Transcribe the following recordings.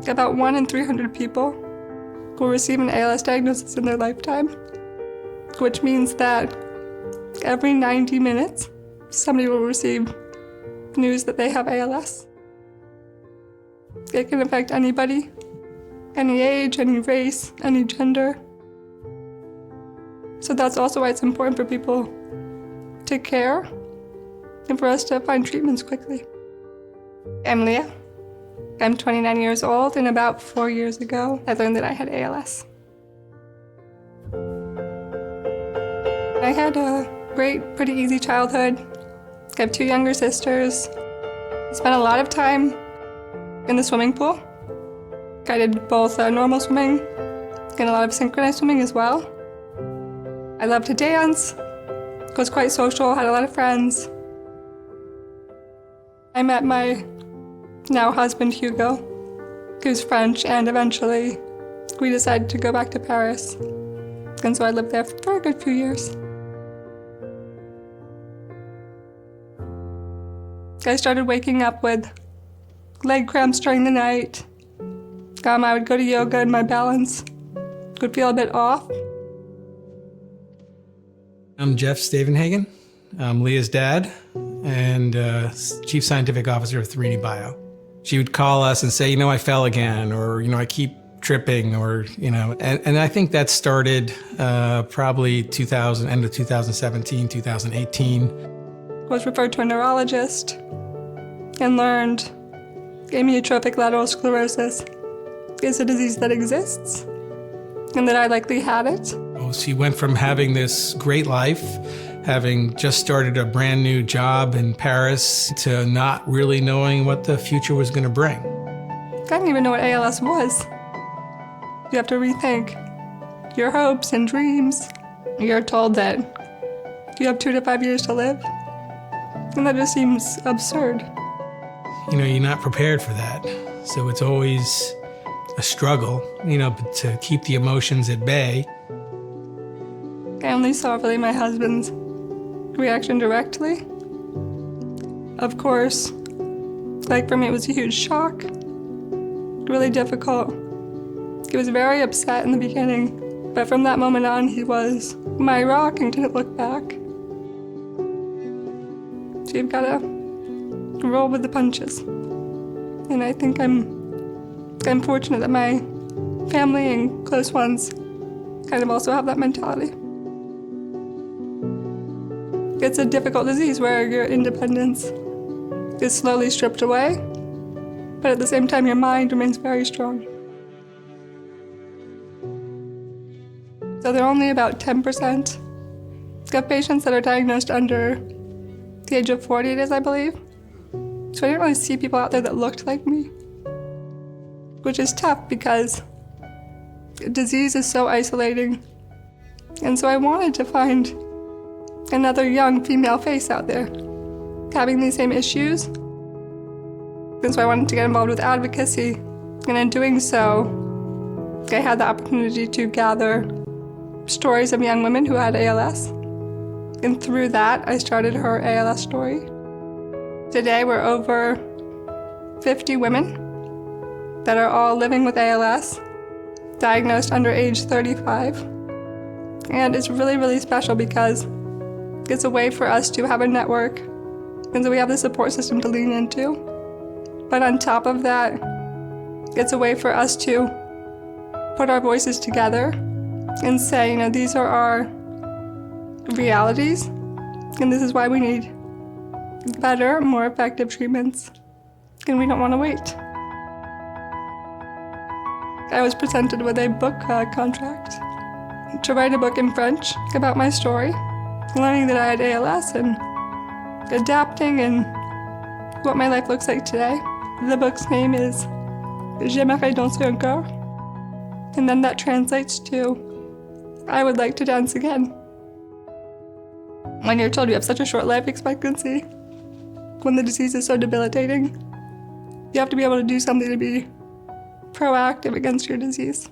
About 1 in 300 people will receive an ALS diagnosis in their lifetime, which means that every 90 minutes, somebody will receive news that they have ALS. It can affect anybody, any age, any race, any gender. So that's also why it's important for people to care and for us to find treatments quickly. I'm Leah. I'm 29 years old, and about 4 years ago, I learned that I had ALS. I had a great, pretty easy childhood. I have 2 younger sisters. I spent a lot of time in the swimming pool. I did both normal swimming and a lot of synchronized swimming as well. I loved to dance, was quite social, had a lot of friends. I met my now husband, Hugo, who's French, and eventually we decided to go back to Paris. And so I lived there for a good few years. I started waking up with leg cramps during the night. I would go to yoga and my balance would feel a bit off. I'm Jeff Stavenhagen. I'm Leah's dad and Chief Scientific Officer of 3D Bio. She would call us and say, I fell again, or, I keep tripping, or, and I think that started probably end of 2017, 2018. Was referred to a neurologist and learned amyotrophic lateral sclerosis is a disease that exists and that I likely had it. She went from having this great life, having just started a brand new job in Paris, to not really knowing what the future was going to bring. I didn't even know what ALS was. You have to rethink your hopes and dreams. You're told that you have 2 to 5 years to live, and that just seems absurd. You're not prepared for that, so it's always a struggle, to keep the emotions at bay. I only saw really my husband's reaction directly. Of course, for me, it was a huge shock, really difficult. He was very upset in the beginning, but from that moment on, he was my rock and didn't look back. So you've got to roll with the punches. And I think I'm fortunate that my family and close ones kind of also have that mentality. It's a difficult disease where your independence is slowly stripped away, but at the same time your mind remains very strong. So there are only about 10% of patients that are diagnosed under the age of 40 it is, I believe. So I didn't really see people out there that looked like me, which is tough because disease is so isolating. And so I wanted to find another young female face out there having these same issues. And so I wanted to get involved with advocacy. And in doing so, I had the opportunity to gather stories of young women who had ALS. And through that, I started her ALS story. Today, we're over 50 women that are all living with ALS, diagnosed under age 35. And it's really, really special because it's a way for us to have a network, and so we have the support system to lean into. But on top of that, it's a way for us to put our voices together and say, these are our realities, and this is why we need better, more effective treatments, and we don't want to wait. I was presented with a book contract to write a book in French about my story, learning that I had ALS and adapting and what my life looks like today. The book's name is J'aimerais danser encore, and then that translates to I would like to dance again. When you're told you have such a short life expectancy, when the disease is so debilitating, you have to be able to do something to be proactive against your disease.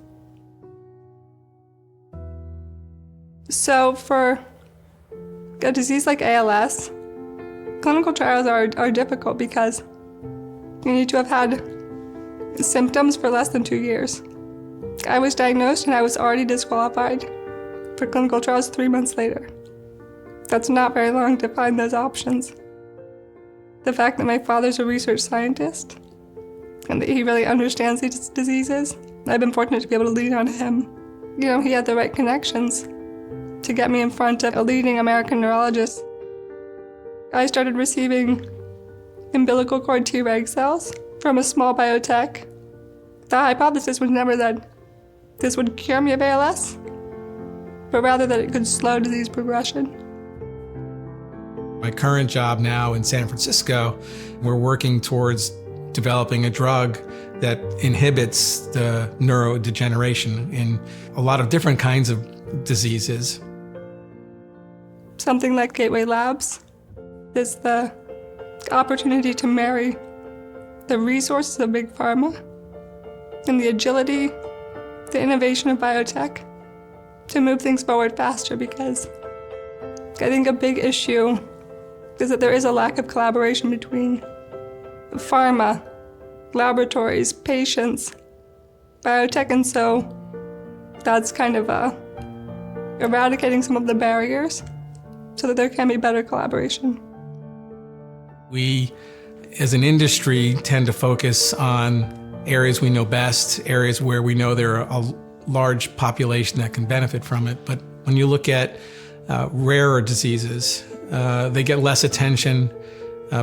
So for a disease like ALS, clinical trials are difficult because you need to have had symptoms for less than 2 years. I was diagnosed and I was already disqualified for clinical trials 3 months later. That's not very long to find those options. The fact that my father's a research scientist and that he really understands these diseases, I've been fortunate to be able to lean on him. You know, he had the right connections to get me in front of a leading American neurologist. I started receiving umbilical cord Treg cells from a small biotech. The hypothesis was never that this would cure me of ALS, but rather that it could slow disease progression. My current job now in San Francisco, we're working towards developing a drug that inhibits the neurodegeneration in a lot of different kinds of diseases. Something like Gateway Labs is the opportunity to marry the resources of big pharma and the agility, the innovation of biotech to move things forward faster, because I think a big issue is that there is a lack of collaboration between pharma, laboratories, patients, biotech, and so that's kind of eradicating some of the barriers so that there can be better collaboration. We, as an industry, tend to focus on areas we know best, areas where we know there are a large population that can benefit from it. But when you look at rarer diseases, they get less attention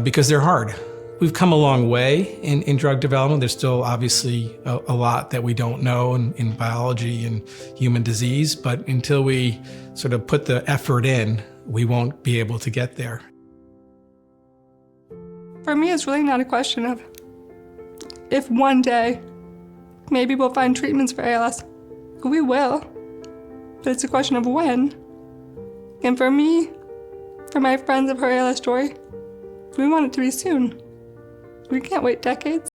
because they're hard. We've come a long way in drug development. There's still obviously a lot that we don't know in biology and human disease, but until we sort of put the effort in, we won't be able to get there. For me, it's really not a question of if one day maybe we'll find treatments for ALS. We will, but it's a question of when. And for me, for my friends of her ALS story, we want it to be soon. We can't wait decades.